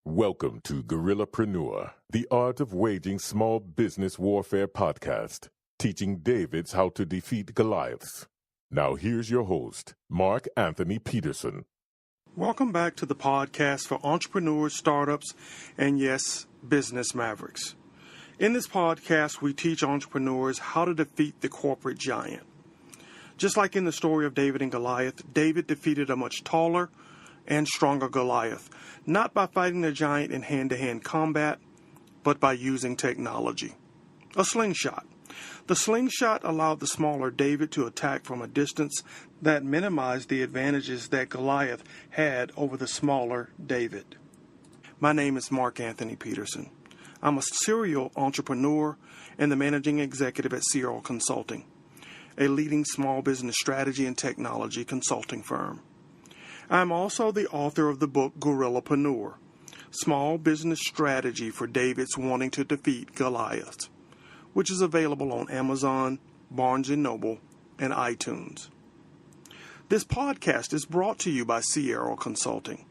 Welcome to Guerrillapreneur, the Art of Waging Small Business Warfare podcast, teaching Davids how to defeat Goliaths. Now here's your host, Mark Anthony Peterson. Welcome back to the podcast for entrepreneurs, startups, and yes, business mavericks. In this podcast, we teach entrepreneurs how to defeat the corporate giant. Just like in the story of David and Goliath, David defeated a much taller and stronger Goliath, not by fighting the giant in hand-to-hand combat, but by using technology. A slingshot. The slingshot allowed the smaller David to attack from a distance that minimized the advantages that Goliath had over the smaller David. My name is Mark Anthony Peterson. I'm a serial entrepreneur and the managing executive at Ceyero Consulting, a leading small business strategy and technology consulting firm. I'm also the author of the book Guerrillapreneur, Small Business Strategy for Davids Wanting to Defeat Goliath, which is available on Amazon, Barnes & Noble, and iTunes. This podcast is brought to you by Ceyero Consulting.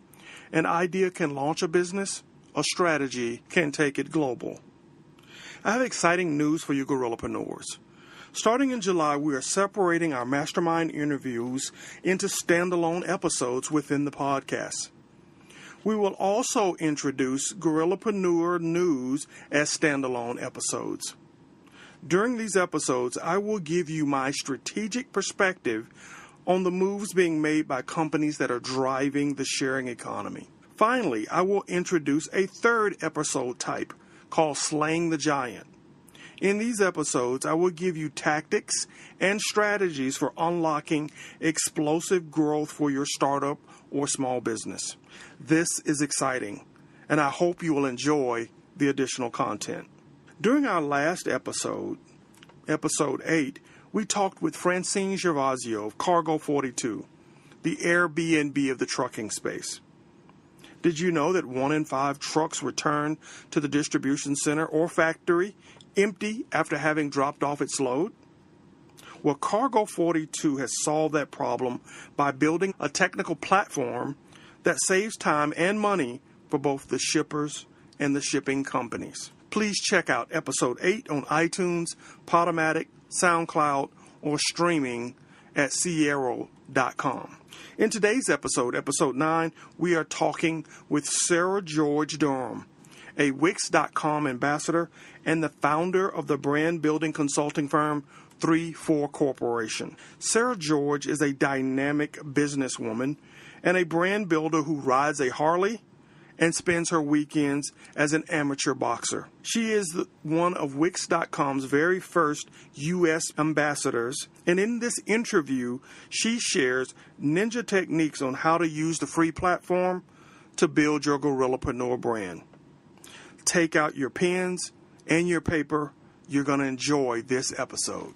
An idea can launch a business, a strategy can take it global. I have exciting news for you Guerrillapreneurs. Starting in July, we are separating our Mastermind interviews into standalone episodes within the podcast. We will also introduce Guerrillapreneur News as standalone episodes. During these episodes, I will give you my strategic perspective on the moves being made by companies that are driving the sharing economy. Finally, I will introduce a third episode type called Slaying the Giant. In these episodes, I will give you tactics and strategies for unlocking explosive growth for your startup or small business. This is exciting, and I hope you will enjoy the additional content. During our last episode, episode 8, we talked with Francine Gervasio of Cargo 42, the Airbnb of the trucking space. Did you know that 1 in 5 trucks return to the distribution center or factory empty after having dropped off its load? Well, Cargo 42 has solved that problem by building a technical platform that saves time and money for both the shippers and the shipping companies. Please check out episode 8 on iTunes, Podomatic, SoundCloud, or streaming at Ceyero.com. In today's episode, episode 9, we are talking with Sarah George Durham, a wix.com ambassador and the founder of the brand building consulting firm 3-4 Corporation. Sarah George is a dynamic businesswoman and a brand builder who rides a Harley and spends her weekends as an amateur boxer. She is one of wix.com's very first U.S. ambassadors, and in this interview, she shares ninja techniques on how to use the free platform to build your Guerrillapreneur brand. Take out your pens and your paper. You're going to enjoy this episode.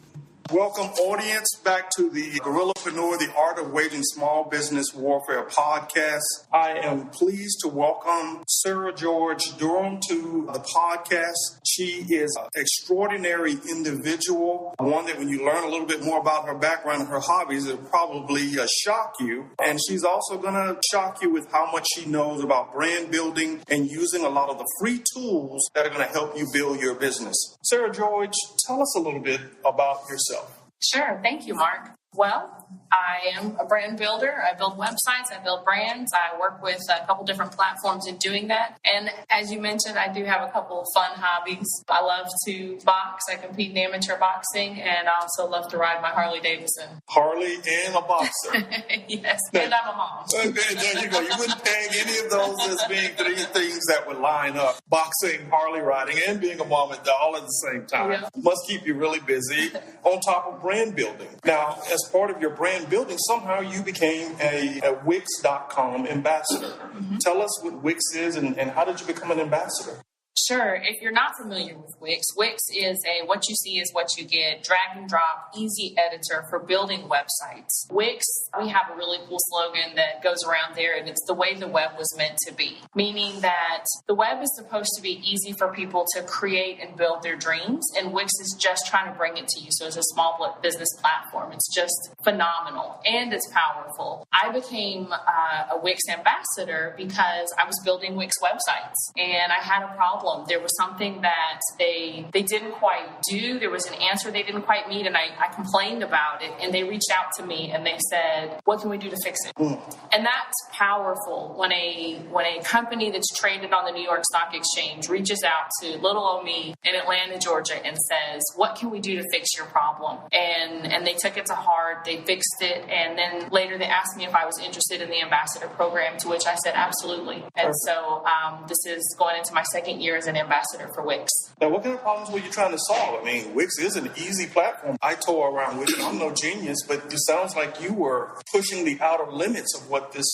Welcome, audience, back to the Guerrillapreneur, the Art of Waging Small Business Warfare podcast. I am pleased to welcome Sarah George Durham to the podcast. She is an extraordinary individual, one that when you learn a little bit more about her background and her hobbies, it'll probably shock you. And she's also going to shock you with how much she knows about brand building and using a lot of the free tools that are going to help you build your business. Sarah George, tell us a little bit about yourself. Sure. Thank you, Mark. Well, I am a brand builder. I build websites. I build brands. I work with a couple different platforms in doing that. And as you mentioned, I do have a couple of fun hobbies. I love to box. I compete in amateur boxing, and I also love to ride my Harley Davidson. Harley and a boxer. Yes, and I'm a mom. There you go. You wouldn't peg any of those as being 3 things that would line up. Boxing, Harley riding, and being a mom all at the same time. Yeah. Must keep you really busy on top of brand building. Now, as part of your brand building, somehow you became a wix.com ambassador. Tell us what Wix is and how did you become an ambassador? Sure. If you're not familiar with Wix, Wix is a what you see is what you get, drag and drop, easy editor for building websites. Wix, we have a really cool slogan that goes around there, and it's the way the web was meant to be, meaning that the web is supposed to be easy for people to create and build their dreams, and Wix is just trying to bring it to you. So it's a small business platform. It's just phenomenal, and it's powerful. I became a Wix ambassador because I was building Wix websites, and I had a problem. There was something that they didn't quite do. There was an answer they didn't quite meet, and I complained about it, and they reached out to me and they said, what can we do to fix it? And that's powerful when a company that's traded on the New York Stock Exchange reaches out to little old me in Atlanta, Georgia, and says, what can we do to fix your problem? And they took it to heart. They fixed it. And then later they asked me if I was interested in the ambassador program, to which I said, absolutely. And so this is going into my second year as an ambassador for Wix. Now, what kind of problems were you trying to solve? I mean, Wix is an easy platform. I tour around Wix, and I'm no genius, but it sounds like you were pushing the outer limits of what this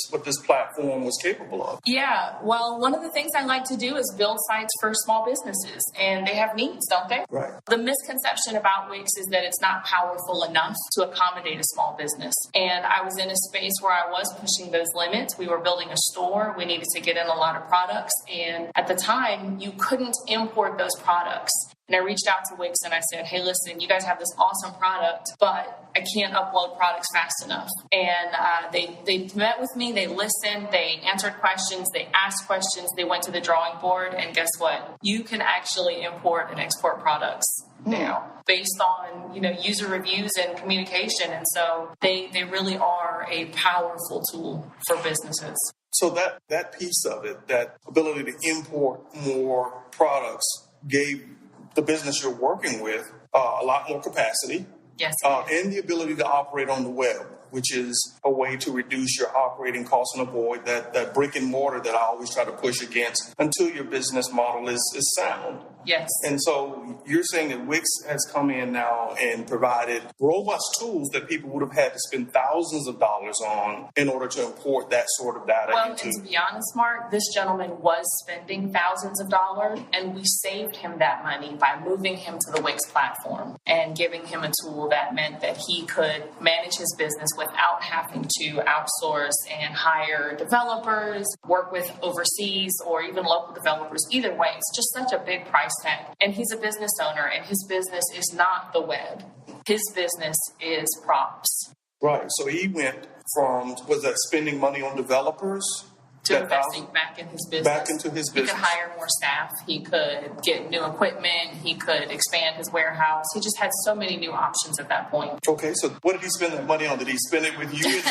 platform was capable of. Yeah, well, one of the things I like to do is build sites for small businesses, and they have needs, don't they? Right. The misconception about Wix is that it's not powerful enough to accommodate a small business. And I was in a space where I was pushing those limits. We were building a store. We needed to get in a lot of products. And at the time, you couldn't import those products. And I reached out to Wix and I said, hey, listen, you guys have this awesome product, but I can't upload products fast enough. And they met with me, they listened, they answered questions, they asked questions, they went to the drawing board, and guess what? You can actually import and export products now based on, user reviews and communication. And so they really are a powerful tool for businesses. So that piece of it, that ability to import more products, gave the business you're working with a lot more capacity. Yes. And the ability to operate on the web, which is a way to reduce your operating costs and avoid that brick and mortar that I always try to push against until your business model is sound. Yes. And so you're saying that Wix has come in now and provided robust tools that people would have had to spend thousands of dollars on in order to import that sort of data. Well, and to be honest, Mark, this gentleman was spending thousands of dollars, and we saved him that money by moving him to the Wix platform and giving him a tool that meant that he could manage his business without having to outsource and hire developers, work with overseas or even local developers. Either way, it's just such a big price tag. And he's a business owner, and his business is not the web. His business is props. Right. So he went from, was that spending money on developers? To investing back in his business. Back into his business. He could hire more staff. He could get new equipment. He could expand his warehouse. He just had so many new options at that point. Okay, so what did he spend that money on? Did he spend it with you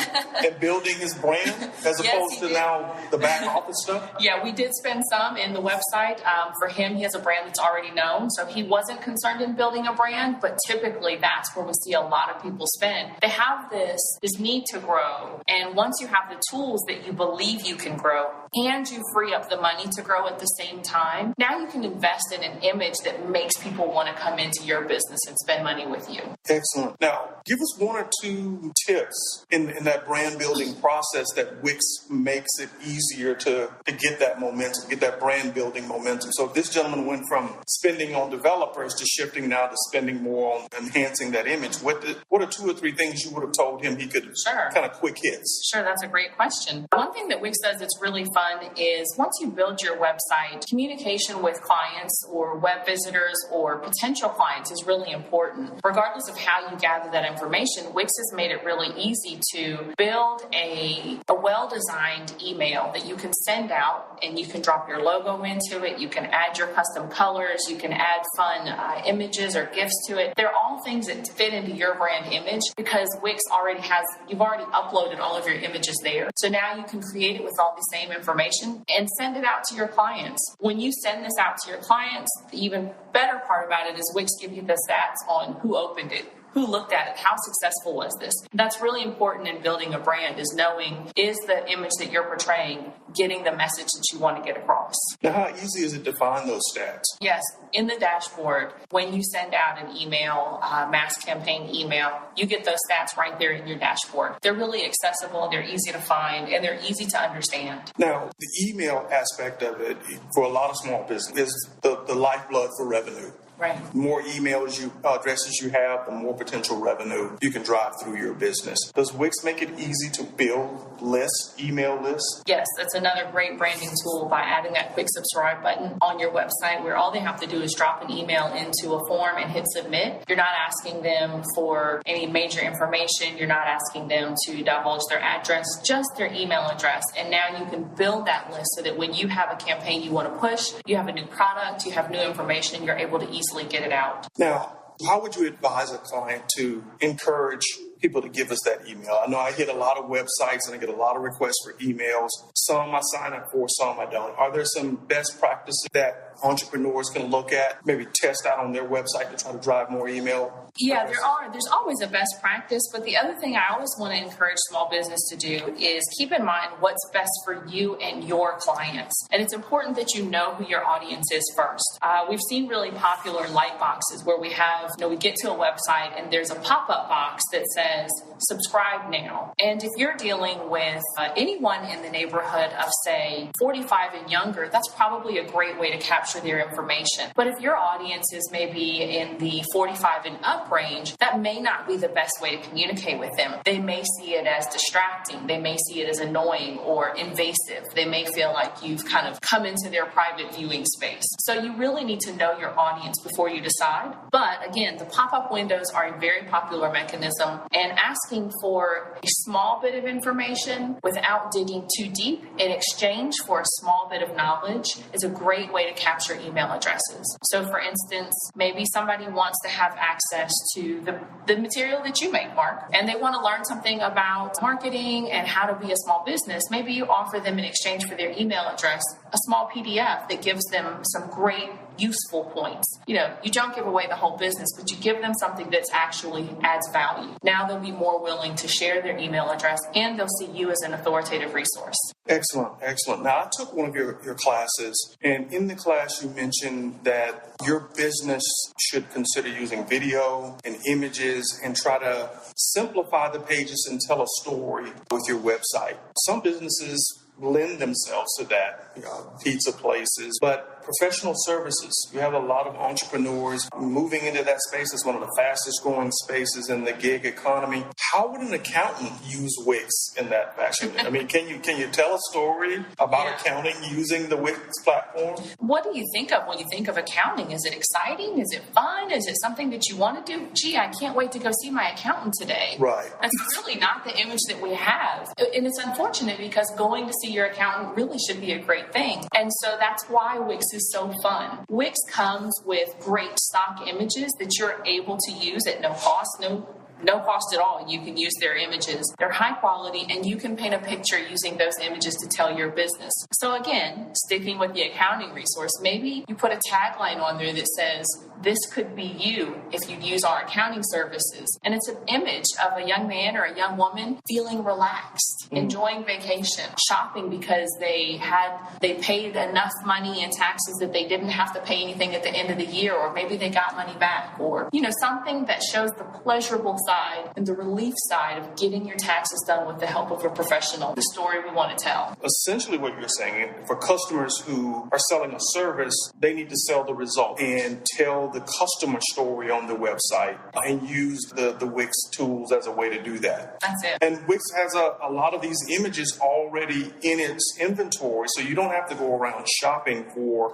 and building his brand as opposed to now the back office stuff? Yeah, we did spend some in the website. For him, he has a brand that's already known, so he wasn't concerned in building a brand, but typically that's where we see a lot of people spend. They have this need to grow, and once you have the tools that you believe you can grow, and you free up the money to grow at the same time, now you can invest in an image that makes people want to come into your business and spend money with you. Excellent. Now, give us one or two tips in that brand building process that Wix makes it easier to get that momentum, get that brand building momentum. So if this gentleman went from spending on developers to shifting now to spending more on enhancing that image, what are two or three things you would have told him he could kind of quick hits? Sure, that's a great question. One thing that Wix does that's really fun is once you build your website, communication with clients or web visitors or potential clients is really important. Regardless of how you gather that information, Wix has made it really easy to build a well-designed email that you can send out, and you can drop your logo into it. You can add your custom colors. You can add fun images or GIFs to it. They're all things that fit into your brand image because Wix you've already uploaded all of your images there. So now you can create it with all the same information and send it out to your clients. When you send this out to your clients, the even better part about it is Wix gives you the stats on who opened it, Who looked at it? How successful was this? That's really important in building a brand, is knowing, is the image that you're portraying getting the message that you want to get across? Now, how easy is it to find those stats? Yes, in the dashboard, when you send out an email, mass campaign email, you get those stats right there in your dashboard. They're really accessible, they're easy to find, and they're easy to understand. Now, the email aspect of it, for a lot of small business, is the lifeblood for revenue. Right. The more addresses you have, the more potential revenue you can drive through your business. Does Wix make it easy to build lists, email lists? Yes, that's another great branding tool by adding that quick subscribe button on your website, where all they have to do is drop an email into a form and hit submit. You're not asking them for any major information. You're not asking them to divulge their address, just their email address. And now you can build that list so that when you have a campaign you want to push, you have a new product, you have new information, you're able to easily get it out. Now, how would you advise a client to encourage people to give us that email? I know I hit a lot of websites and I get a lot of requests for emails. Some I sign up for, some I don't. Are there some best practices that entrepreneurs can look at, maybe test out on their website to try to drive more email? Yeah, there are. There's always a best practice, but the other thing I always want to encourage small business to do is keep in mind what's best for you and your clients. And it's important that you know who your audience is first. We've seen really popular light boxes where we get to a website and there's a pop-up box that says, subscribe now. And if you're dealing with anyone in the neighborhood of, say, 45 and younger, that's probably a great way to capture their information. But if your audience is maybe in the 45 and up range, that may not be the best way to communicate with them. They may see it as distracting. They may see it as annoying or invasive. They may feel like you've kind of come into their private viewing space. So you really need to know your audience before you decide. But again, the pop-up windows are a very popular mechanism, and asking for a small bit of information without digging too deep in exchange for a small bit of knowledge is a great way to capture email addresses. So for instance, maybe somebody wants to have access to the material that you make, Mark, and they want to learn something about marketing and how to be a small business. Maybe you offer them in exchange for their email address a small PDF that gives them some great useful points. You don't give away the whole business, but you give them something that's actually adds value. Now they'll be more willing to share their email address, and they'll see you as an authoritative resource. Excellent. Now, I took one of your classes, and in the class you mentioned that your business should consider using video and images and try to simplify the pages and tell a story with your website. Some businesses lend themselves to that, pizza places, but professional services, you have a lot of entrepreneurs moving into that space. It's one of the fastest growing spaces in the gig economy. How would an accountant use Wix in that fashion? I mean, can you tell a story about accounting using the Wix platform? What do you think of when you think of accounting? Is it exciting? Is it fun? Is it something that you want to do? Gee, I can't wait to go see my accountant today. Right. That's really not the image that we have. And it's unfortunate because going to see your accountant really should be a great thing. And so that's why Wix is so fun. Wix comes with great stock images that you're able to use at no cost, no cost at all. You can use their images. They're high quality, and you can paint a picture using those images to tell your business. So again, sticking with the accounting resource, maybe you put a tagline on there that says, this could be you if you use our accounting services. And it's an image of a young man or a young woman feeling relaxed, enjoying vacation, shopping because they paid enough money in taxes that they didn't have to pay anything at the end of the year, or maybe they got money back, or something that shows the pleasurable side and the relief side of getting your taxes done with the help of a professional. The story we want to tell. Essentially what you're saying, for customers who are selling a service, they need to sell the result and tell the customer story on the website and use the Wix tools as a way to do that. That's it. And Wix has a lot of these images already in its inventory, so you don't have to go around shopping for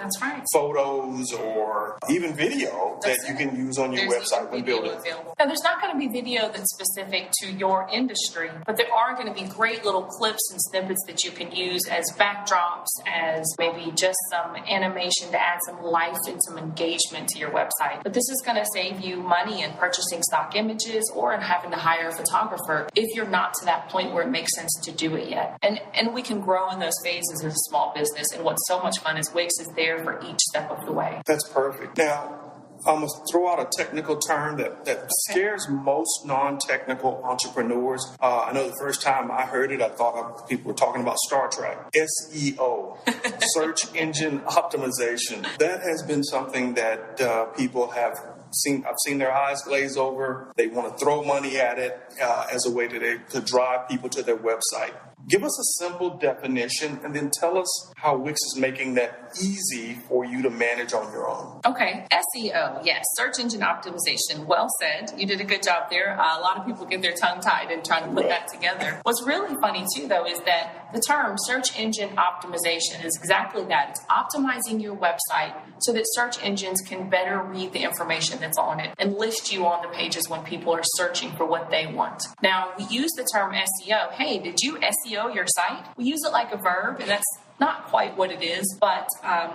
photos or even video that you can use on your website when building. Now, there's not going to be video that's specific to your industry, but there are going to be great little clips and snippets that you can use as backdrops, as maybe just some animation to add some life and some engagement to your website. But this is going to save you money in purchasing stock images or in having to hire a photographer if you're not to that point where it makes sense to do it yet. And we can grow in those phases as a small business, and what's so much fun is Wix is there for each step of the way. That's perfect. Now, I'm going to throw out a technical term that scares most non-technical entrepreneurs. I know the first time I heard it, I thought people were talking about Star Trek. SEO, search engine optimization. That has been something that people have seen. I've seen their eyes glaze over. They want to throw money at it as a way to drive people to their website. Give us a simple definition and then tell us how Wix is making that easy for you to manage on your own. Okay, SEO, yes, search engine optimization. Well said. You did a good job there. A lot of people get their tongue tied in trying to put that together. What's really funny too, though, is that the term search engine optimization is exactly that. It's optimizing your website so that search engines can better read the information that's on it and list you on the pages when people are searching for what they want. Now, we use the term SEO. Hey, did you SEO your site? We use it like a verb, and that's not quite what it is, but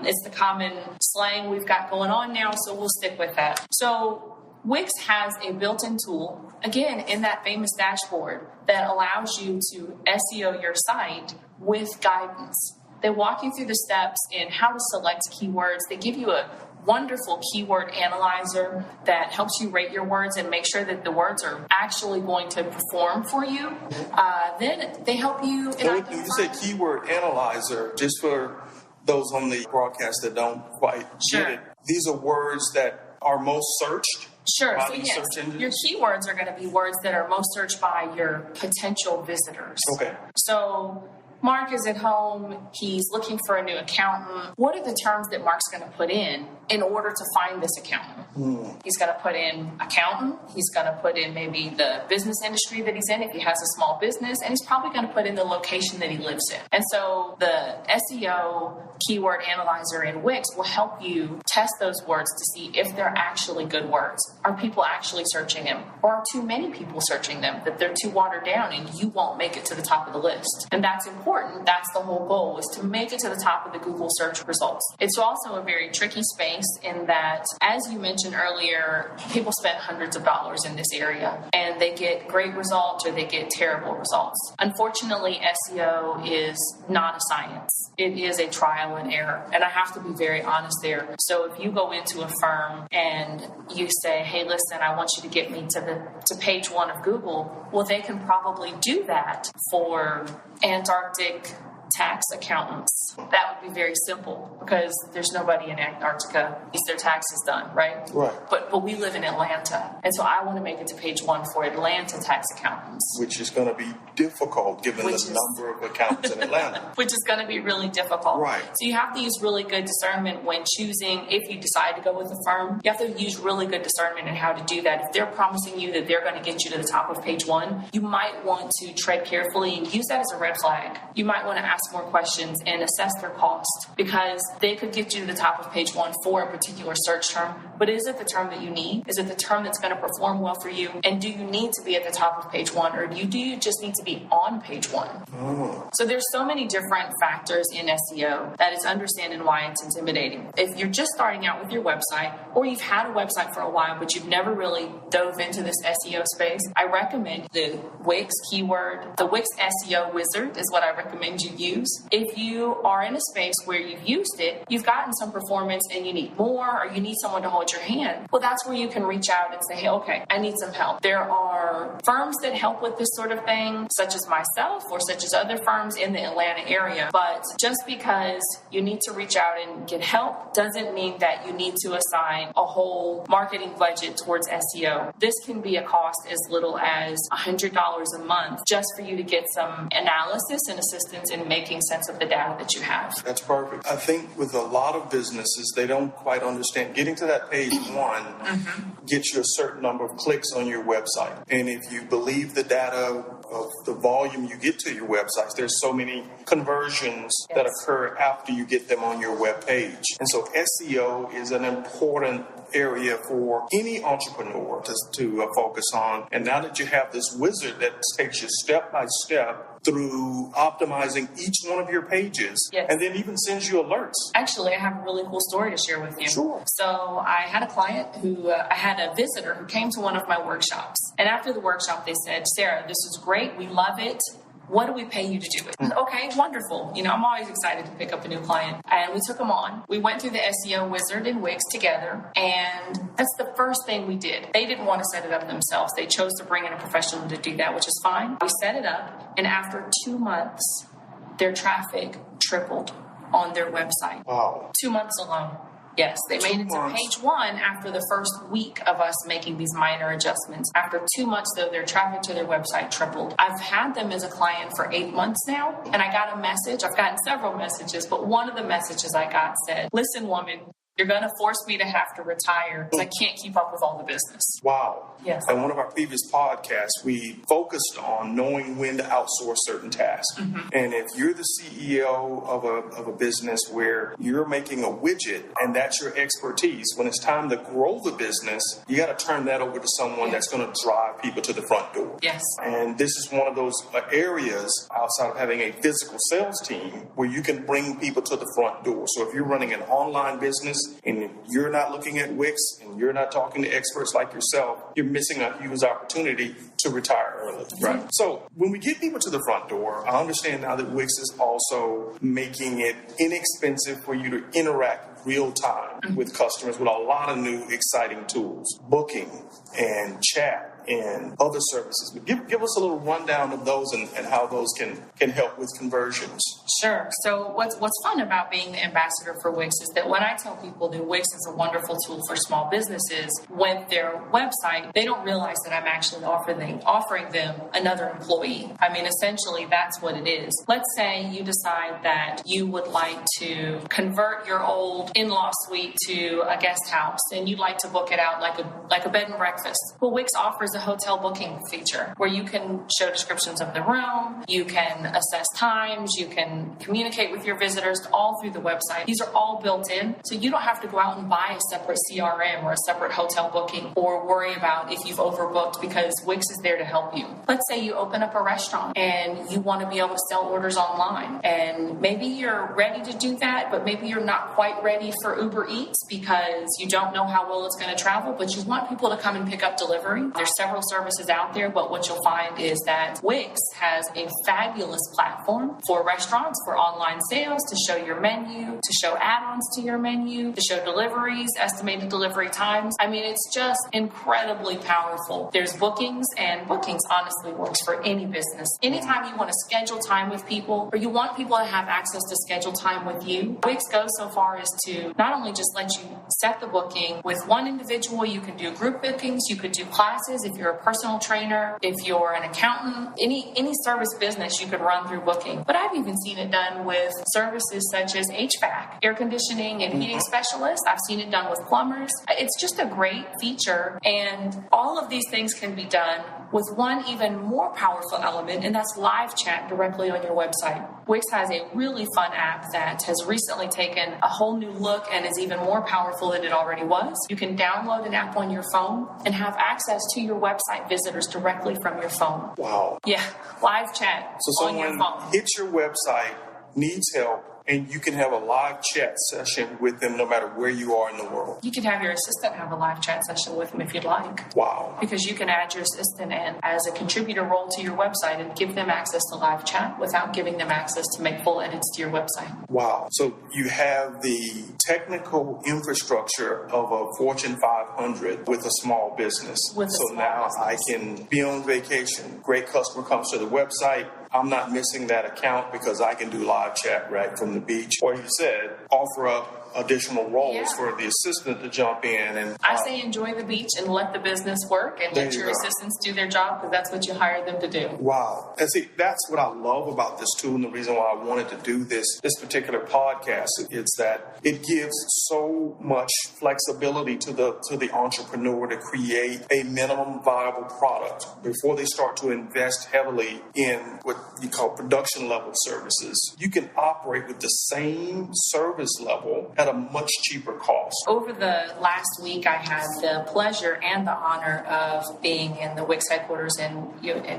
it's the common slang we've got going on now, so we'll stick with that. So Wix has a built-in tool, again, in that famous dashboard that allows you to SEO your site with guidance. They walk you through the steps in how to select keywords. They give you a wonderful keyword analyzer that helps you rate your words and make sure that the words are actually going to perform for you. Then they help you. You say keyword analyzer, just for those on the broadcast that don't quite get it. These are words that are most searched. Sure. So yes, your keywords are going to be words that are most searched by your potential visitors. Okay. So Mark is at home. He's looking for a new accountant. What are the terms that Mark's going to put in order to find this accountant? He's going to put in accountant. He's going to put in maybe the business industry that he's in if he has a small business. And he's probably going to put in the location that he lives in. And so the SEO keyword analyzer in Wix will help you test those words to see if they're actually good words. Are people actually searching them? Or are too many people searching them, that they're too watered down and you won't make it to the top of the list? And that's important. That's the whole goal, is to make it to the top of the Google search results. It's also a very tricky space in that, as you mentioned earlier, people spend hundreds of dollars in this area and they get great results or they get terrible results. Unfortunately, SEO is not a science. It is a trial and error. And I have to be very honest there. So if you go into a firm and you say, hey, listen, I want you to get me to page 1 of Google, well, they can probably do that for Antarctic tax accountants. That would be very simple because there's nobody in Antarctica who gets their taxes done, right? Right. But we live in Atlanta, and so I want to make it to page 1 for Atlanta tax accountants. Which is going to be difficult given the number of accountants in Atlanta. Which is going to be really difficult. Right. So you have to use really good discernment when choosing, if you decide to go with a firm, you have to use really good discernment in how to do that. If they're promising you that they're going to get you to the top of page 1, you might want to tread carefully and use that as a red flag. You might want to ask more questions and assess their cost, because they could get you to the top of page 1 for a particular search term, but is it the term that you need? Is it the term that's going to perform well for you? And do you need to be at the top of page 1, or do you just need to be on page 1? So there's so many different factors in SEO that it's understanding why it's intimidating. If you're just starting out with your website, or you've had a website for a while but you've never really dove into this SEO space, I recommend the Wix keyword. The Wix SEO wizard is what I recommend you use. If you are in a space where you've used it, you've gotten some performance and you need more, or you need someone to hold your hand, well, that's where you can reach out and say, hey, okay, I need some help. There are firms that help with this sort of thing, such as myself or such as other firms in the Atlanta area. But just because you need to reach out and get help doesn't mean that you need to assign a whole marketing budget towards SEO. This can be a cost as little as $100 a month just for you to get some analysis and assistance in making sense of the data that you have. That's perfect. I think with a lot of businesses, they don't quite understand. Getting to that page 1 gets you a certain number of clicks on your website. And if you believe the data of the volume you get to your websites, there's so many conversions that occur after you get them on your web page. And so SEO is an important area for any entrepreneur to focus on. And now that you have this wizard that takes you step by step through optimizing each one of your pages, and then even sends you alerts. Actually, I have a really cool story to share with you. Sure. So I had a client I had a visitor who came to one of my workshops. And after the workshop, they said, Sarah, this is great. We love it. What do we pay you to do it? Okay, wonderful. I'm always excited to pick up a new client. And we took them on. We went through the SEO wizard and Wix together. And that's the first thing we did. They didn't want to set it up themselves. They chose to bring in a professional to do that, which is fine. We set it up. And after 2 months, their traffic tripled on their website. Wow. 2 months alone. Yes, they made it to page 1 after the first week of us making these minor adjustments. After 2 months, though, their traffic to their website tripled. I've had them as a client for 8 months now, and I got a message. I've gotten several messages, but one of the messages I got said, "Listen, woman, you're going to force me to have to retire because I can't keep up with all the business." Wow. Yes. In one of our previous podcasts, we focused on knowing when to outsource certain tasks. And if you're the CEO of a business where you're making a widget and that's your expertise, when it's time to grow the business, you got to turn that over to someone that's going to drive people to the front door. Yes. And this is one of those areas outside of having a physical sales team where you can bring people to the front door. So if you're running an online business and you're not looking at Wix and you're not talking to experts like yourself, you're missing a huge opportunity to retire early, right? So when we get people to the front door, I understand now that Wix is also making it inexpensive for you to interact real time with customers with a lot of new exciting tools, booking and chat and other services. But give us a little rundown of those and how those can help with conversions. Sure. So what's fun about being the ambassador for Wix is that when I tell people that Wix is a wonderful tool for small businesses, with their website, they don't realize that I'm actually offering them another employee. I mean, essentially, that's what it is. Let's say you decide that you would like to convert your old in-law suite to a guest house, and you'd like to book it out like a bed and breakfast. Well, Wix offers a hotel booking feature where you can show descriptions of the room, you can assess times, you can communicate with your visitors all through the website. These are all built in, so you don't have to go out and buy a separate CRM or a separate hotel booking or worry about if you've overbooked, because Wix is there to help you. Let's say you open up a restaurant and you want to be able to sell orders online, and maybe you're ready to do that, but maybe you're not quite ready for Uber Eats because you don't know how well it's going to travel, but you want people to come and pick up delivery. There's several services out there, but what you'll find is that Wix has a fabulous platform for restaurants, for online sales, to show your menu, to show add-ons to your menu, to show deliveries, estimated delivery times. I mean, it's just incredibly powerful. There's bookings, and bookings honestly works for any business. Anytime you want to schedule time with people, or you want people to have access to schedule time with you, Wix goes so far as to not only just let you set the booking with one individual, you can do group bookings, you could do classes if you're a personal trainer, if you're an accountant, any service business you could run through booking. But I've even seen it done with services such as HVAC, air conditioning and heating specialists. I've seen it done with plumbers. It's just a great feature, and all of these things can be done with one even more powerful element, and that's live chat directly on your website. Wix has a really fun app that has recently taken a whole new look and is even more powerful than it already was. You can download an app on your phone and have access to your website visitors directly from your phone. Wow. Yeah, live chat on your phone. So someone hits your website, needs help, and you can have a live chat session with them no matter where you are in the world. You can have your assistant have a live chat session with them if you'd like. Wow. Because you can add your assistant in as a contributor role to your website and give them access to live chat without giving them access to make full edits to your website. Wow. So you have the technical infrastructure of a Fortune 500 with a small business. I can be on vacation. Great customer comes to the website. I'm not missing that account because I can do live chat right from the beach. Or you said, offer up additional roles for the assistant to jump in. And I say enjoy the beach and let the business work and let your assistants do their job, because that's what you hired them to do. Wow. And see, that's what I love about this tool, and the reason why I wanted to do this particular podcast is that it gives so much flexibility to the entrepreneur to create a minimum viable product before they start to invest heavily in what you call production level services. You can operate with the same service level at a much cheaper cost. Over the last week, I had the pleasure and the honor of being in the Wix headquarters in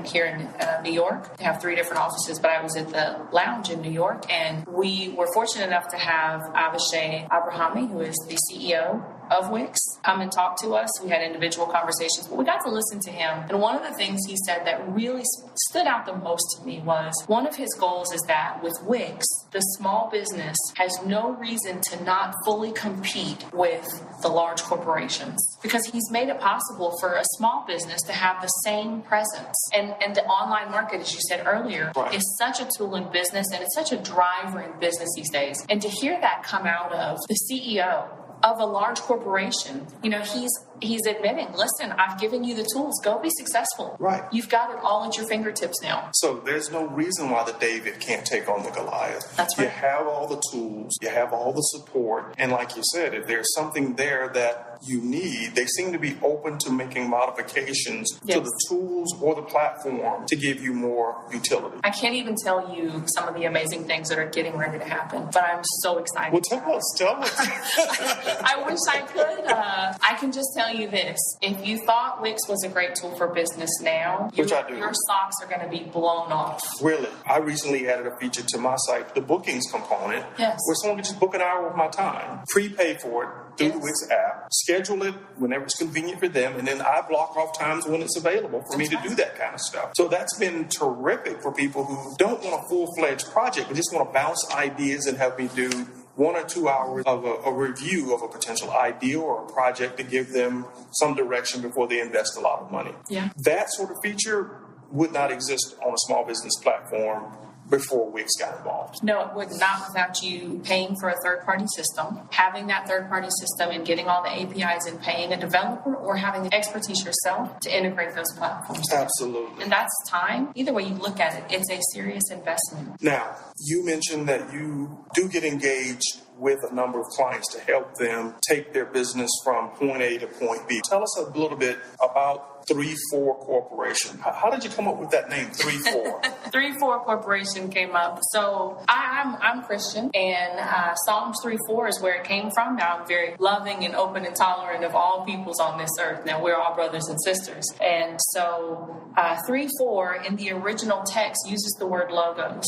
here in New York. They have 3 different offices, but I was at the lounge in New York, and we were fortunate enough to have Avishai Abrahami, who is the CEO of Wix come and talk to us. We had individual conversations, but we got to listen to him. And one of the things he said that really stood out the most to me was one of his goals is that with Wix, the small business has no reason to not fully compete with the large corporations, because he's made it possible for a small business to have the same presence. And the online market, as you said earlier, is such a tool in business, and it's such a driver in business these days. And to hear that come out of the CEO of a large corporation, you know, he's admitting, listen, I've given you the tools. Go be successful. Right. You've got it all at your fingertips now. So there's no reason why the David can't take on the Goliath. That's right. You have all the tools. You have all the support. And like you said, if there's something there that you need, they seem to be open to making modifications to the tools or the platform to give you more utility. I can't even tell you some of the amazing things that are getting ready to happen, but I'm so excited. Well, tell us. I wish I could. I can just tell you this. If you thought Wix was a great tool for business now, your socks are going to be blown off. Really? I recently added a feature to my site, the bookings component, where someone can just book an hour of my time, prepay for it through the Wix app, schedule it whenever it's convenient for them, and then I block off times when it's available for me to do that kind of stuff. So that's been terrific for people who don't want a full-fledged project, but just want to bounce ideas and have me do 1 or 2 hours of a review of a potential idea or a project to give them some direction before they invest a lot of money. Yeah. That sort of feature would not exist on a small business platform before Wix got involved. No, it would not, without you paying for a third-party system, having that third-party system and getting all the APIs and paying a developer, or having the expertise yourself to integrate those platforms. Absolutely. And that's time. Either way you look at it, it's a serious investment. Now, you mentioned that you do get engaged with a number of clients to help them take their business from point A to point B. Tell us a little bit about 3-4 Corporation. How did you come up with that name, 3-4? 3-4 Corporation came up. So I'm Christian, and Psalms 3-4 is where it came from. Now, I'm very loving and open and tolerant of all peoples on this earth. Now, we're all brothers and sisters. And so 3-4 in the original text uses the word logos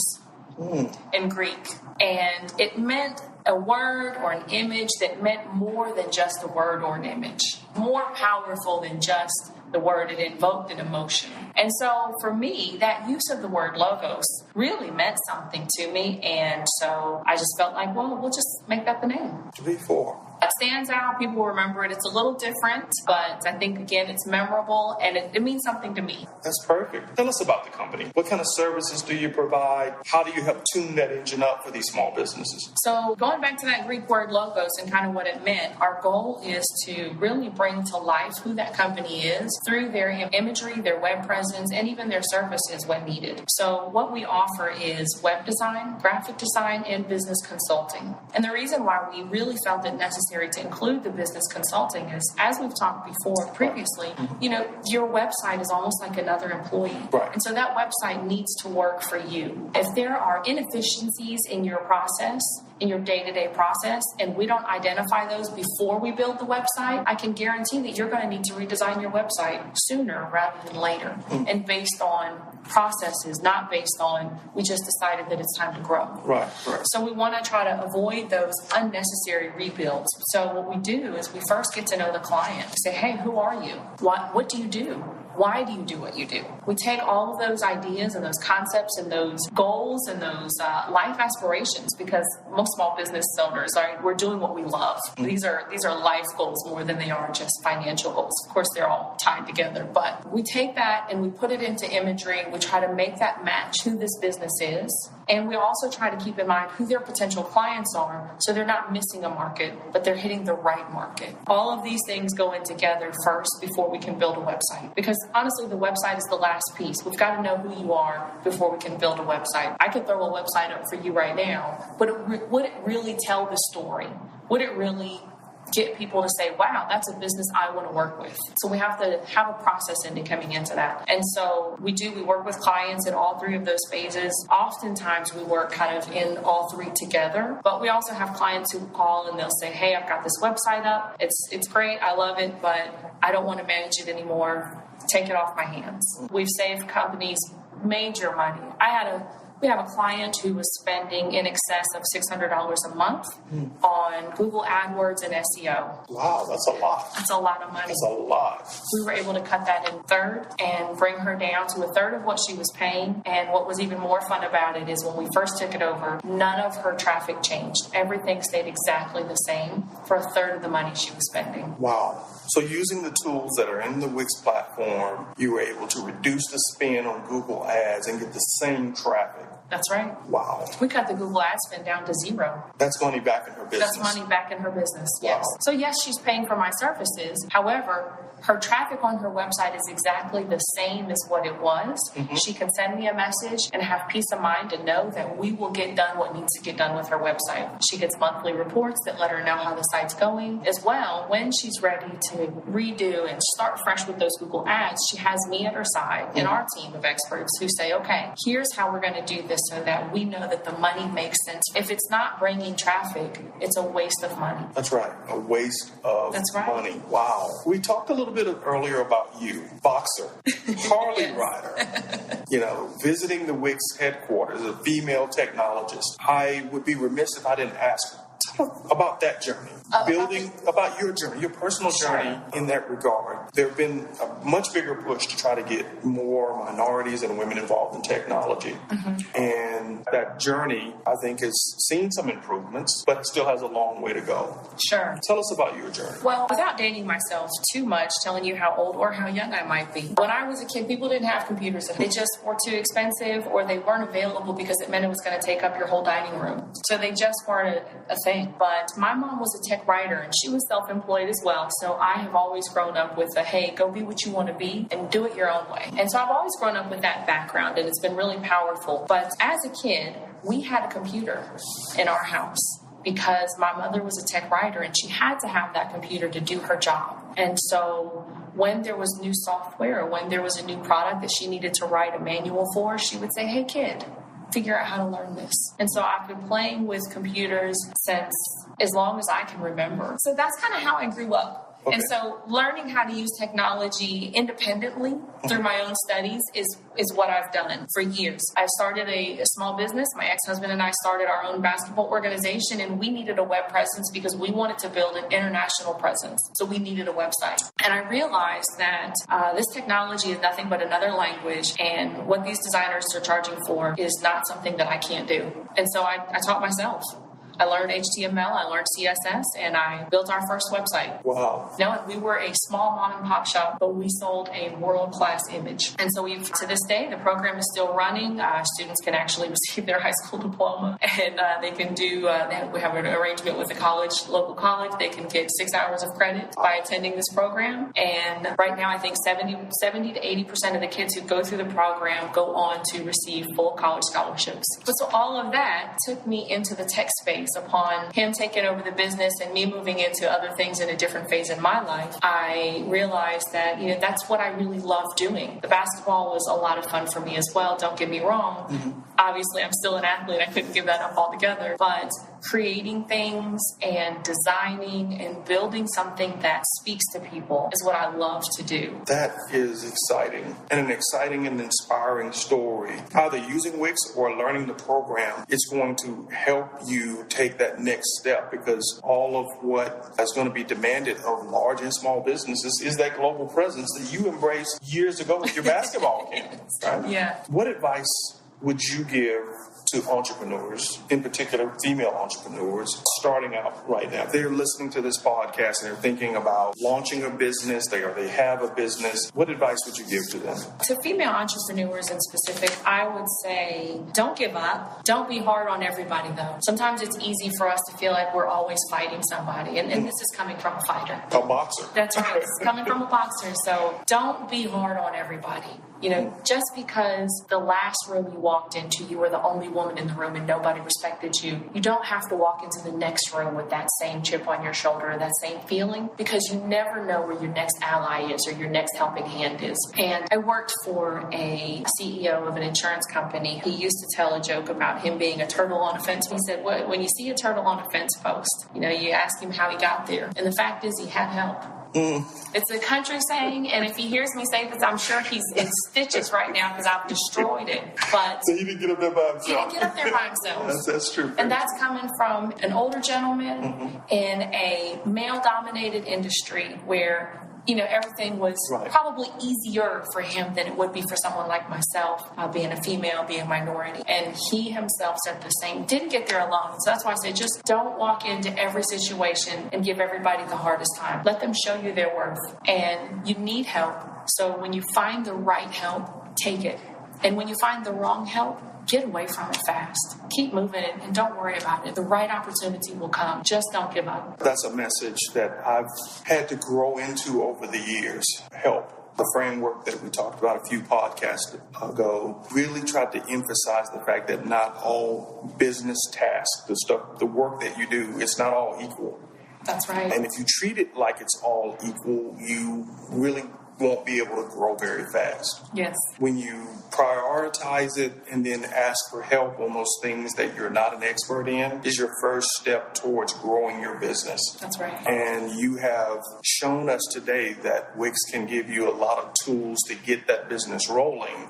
in Greek. And it meant a word or an image that meant more than just a word or an image. More powerful than just the word. It invoked an emotion. And so for me, that use of the word logos really meant something to me. And so I just felt like, well, we'll just make that the name. 3-4. It stands out. People remember it. It's a little different, but I think, again, it's memorable, and it means something to me. That's perfect. Tell us about the company. What kind of services do you provide? How do you help tune that engine up for these small businesses? So going back to that Greek word logos and kind of what it meant, our goal is to really bring to life who that company is through their imagery, their web presence, and even their services when needed. So what we offer is web design, graphic design, and business consulting. And the reason why we really felt it necessary to include the business consulting is, as we've talked before previously, you know, your website is almost like another employee. Right. And so that website needs to work for you. If there are inefficiencies in your process, in your day-to-day process, and we don't identify those before we build the website, I can guarantee that you're going to need to redesign your website sooner rather than later, and based on processes, not based on we just decided that it's time to grow. Right. So we want to try to avoid those unnecessary rebuilds. So what we do is we first get to know the client. We say, hey, who are you? What do you do? Why do you do what you do? We take all of those ideas and those concepts and those goals and those life aspirations, because most small business owners we're doing what we love. These are life goals more than they are just financial goals. Of course, they're all tied together, but we take that and we put it into imagery. We try to make that match who this business is. And we also try to keep in mind who their potential clients are, so they're not missing a market, but they're hitting the right market. All of these things go in together first before we can build a website. Because honestly, the website is the last piece. We've got to know who you are before we can build a website. I could throw a website up for you right now, but would it really tell the story? Would it really get people to say, wow, that's a business I want to work with? So we have to have a process into coming into that. And so we work with clients in all three of those phases. Oftentimes we work kind of in all three together, but we also have clients who call and they'll say, hey, I've got this website up. It's great. I love it, but I don't want to manage it anymore. Take it off my hands. We've saved companies major money. I had We have a client who was spending in excess of $600 a month on Google AdWords and SEO. Wow, that's a lot. That's a lot of money. That's a lot. We were able to cut that in third and bring her down to a third of what she was paying. And what was even more fun about it is when we first took it over, none of her traffic changed. Everything stayed exactly the same for a third of the money she was spending. Wow. So using the tools that are in the Wix platform, you were able to reduce the spend on Google Ads and get the same traffic. That's right. Wow. We cut the Google ad spend down to zero. That's money back in her business. That's money back in her business, yes. Wow. So yes, she's paying for my services. However, her traffic on her website is exactly the same as what it was. She can send me a message and have peace of mind to know that we will get done what needs to get done with her website. She gets monthly reports that let her know how the site's going. As well, when she's ready to redo and start fresh with those Google ads, she has me at her side and our team of experts who say, okay, here's how we're going to do this so that we know that the money makes sense. If it's not bringing traffic, it's a waste of money. That's right. A waste of That's right. money. Wow. We talked a little bit earlier about you, boxer, Harley rider, visiting the Wix headquarters, a female technologist. I would be remiss if I didn't ask about that journey, about your journey, your personal journey in that regard. There have been a much bigger push to try to get more minorities and women involved in technology. And that journey, I think, has seen some improvements, but it still has a long way to go. Sure. Tell us about your journey. Well, without dating myself too much, telling you how old or how young I might be. When I was a kid, people didn't have computers. They just were too expensive or they weren't available because it meant it was going to take up your whole dining room. So they just weren't a thing. But my mom was a tech writer and she was self-employed as well. So I have always grown up with hey, go be what you want to be and do it your own way. And so I've always grown up with that background and it's been really powerful. But as a kid, we had a computer in our house because my mother was a tech writer and she had to have that computer to do her job. And so when there was new software or when there was a new product that she needed to write a manual for, she would say, hey, kid, figure out how to learn this. And so I've been playing with computers since as long as I can remember. So that's kind of how I grew up. Okay. And so learning how to use technology independently through my own studies is what I've done for years. I started a small business. My ex-husband and I started our own basketball organization, and we needed a web presence because we wanted to build an international presence. So we needed a website. And I realized that this technology is nothing but another language, and what these designers are charging for is not something that I can't do. And so I taught myself. I learned HTML, I learned CSS, and I built our first website. Wow. No, we were a small mom and pop shop, but we sold a world-class image. And so to this day, the program is still running. Students can actually receive their high school diploma, and they can do, we have an arrangement with a local college. They can get 6 hours of credit by attending this program. And right now, I think 70 to 80% of the kids who go through the program go on to receive full college scholarships. But so all of that took me into the tech space. Upon him taking over the business and me moving into other things in a different phase in my life, I realized that, that's what I really love doing. The basketball was a lot of fun for me as well. Don't get me wrong. Obviously, I'm still an athlete. I couldn't give that up altogether. But creating things and designing and building something that speaks to people is what I love to do. That is exciting, and an exciting and inspiring story. Either using Wix or learning the program, it's going to help you take that next step, because all of what is going to be demanded of large and small businesses is that global presence that you embraced years ago with your basketball camp. Right? Yeah. What advice would you give to entrepreneurs, in particular female entrepreneurs, starting out right now? They're listening to this podcast and they're thinking about launching a business, they have a business. What advice would you give to them? To female entrepreneurs in specific, I would say don't give up. Don't be hard on everybody, though. Sometimes it's easy for us to feel like we're always fighting somebody, and this is coming from a fighter. A boxer. That's right. It's coming from a boxer, so don't be hard on everybody. Just because the last room you walked into, you were the only woman in the room and nobody respected you, you don't have to walk into the next room with that same chip on your shoulder, that same feeling, because you never know where your next ally is or your next helping hand is. And I worked for a CEO of an insurance company. He used to tell a joke about him being a turtle on a fence. He said, when you see a turtle on a fence post, you ask him how he got there. And the fact is he had help. It's a country saying, and if he hears me say this, I'm sure he's in stitches right now because I've destroyed it. But So he didn't get up there by himself. he didn't get up there by himself. That's true. And that's coming from an older gentleman in a male-dominated industry where, you know, everything was probably easier for him than it would be for someone like myself, being a female, being a minority. And he himself said the same. Didn't get there alone. So that's why I say just don't walk into every situation and give everybody the hardest time. Let them show you their worth. And you need help. So when you find the right help, take it. And when you find the wrong help, get away from it fast. Keep moving it and don't worry about it. The right opportunity will come. Just don't give up. That's a message that I've had to grow into over the years. Help. The framework that we talked about a few podcasts ago really tried to emphasize the fact that not all business tasks, the work that you do, it's not all equal. That's right. And if you treat it like it's all equal, you really won't be able to grow very fast. Yes. When you prioritize it and then ask for help on those things that you're not an expert in is your first step towards growing your business. That's right. And you have shown us today that Wix can give you a lot of tools to get that business rolling.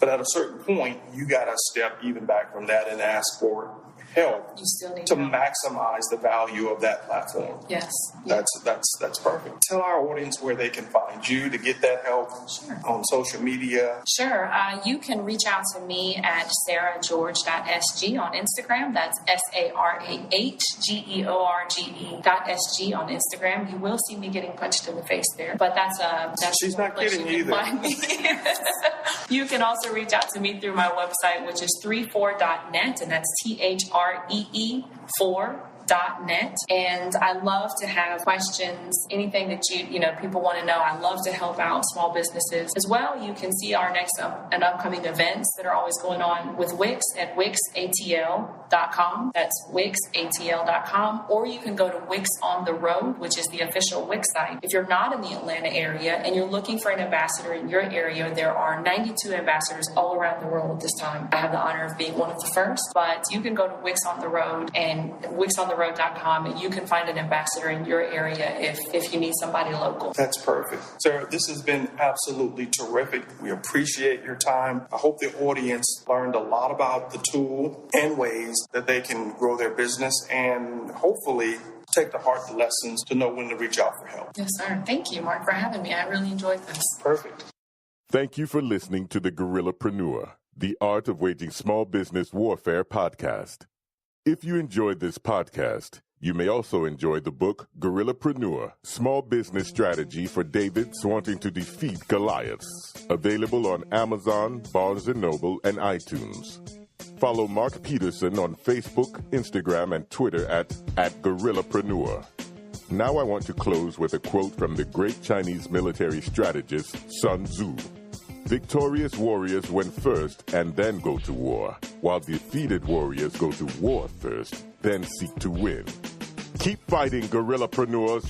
But at a certain point, you got to step even back from that and ask for help You still need to help. maximize the value of that platform. Yes. That's perfect. Tell our audience where they can find you to get that help on social media. Sure. You can reach out to me at sarahgeorge.sg on Instagram. That's SARAHGEORGE.SG on Instagram. You will see me getting punched in the face there, but that's She's not kidding you can either. find me. You can also reach out to me through my website, which is 34.net, and that's THREE4.net. And I love to have questions, anything that people want to know. I love to help out small businesses as well. You can see our next and upcoming events that are always going on with Wix at wixatl.com. That's wixatl.com. Or you can go to Wix on the Road, which is the official Wix site. If you're not in the Atlanta area and you're looking for an ambassador in your area, there are 92 ambassadors all around the world at this time. I have the honor of being one of the first, but you can go to Wix on the Road and wixontheroad.com and you can find an ambassador in your area if you need somebody local. That's perfect. Sarah, this has been absolutely terrific. We appreciate your time. I hope the audience learned a lot about the tool and ways that they can grow their business and hopefully take to heart the lessons to know when to reach out for help. Yes, sir. Thank you, Mark, for having me. I really enjoyed this. Perfect. Thank you for listening to the Guerrillapreneur, the Art of Waging Small Business Warfare podcast. If you enjoyed this podcast, you may also enjoy the book Guerrillapreneur, Small Business Strategy for Davids Wanting to Defeat Goliaths, available on Amazon, Barnes & Noble, and iTunes. Follow Mark Peterson on Facebook, Instagram, and Twitter at Guerrillapreneur. Now I want to close with a quote from the great Chinese military strategist Sun Tzu. Victorious warriors win first and then go to war, while defeated warriors go to war first, then seek to win. Keep fighting, guerrillapreneurs.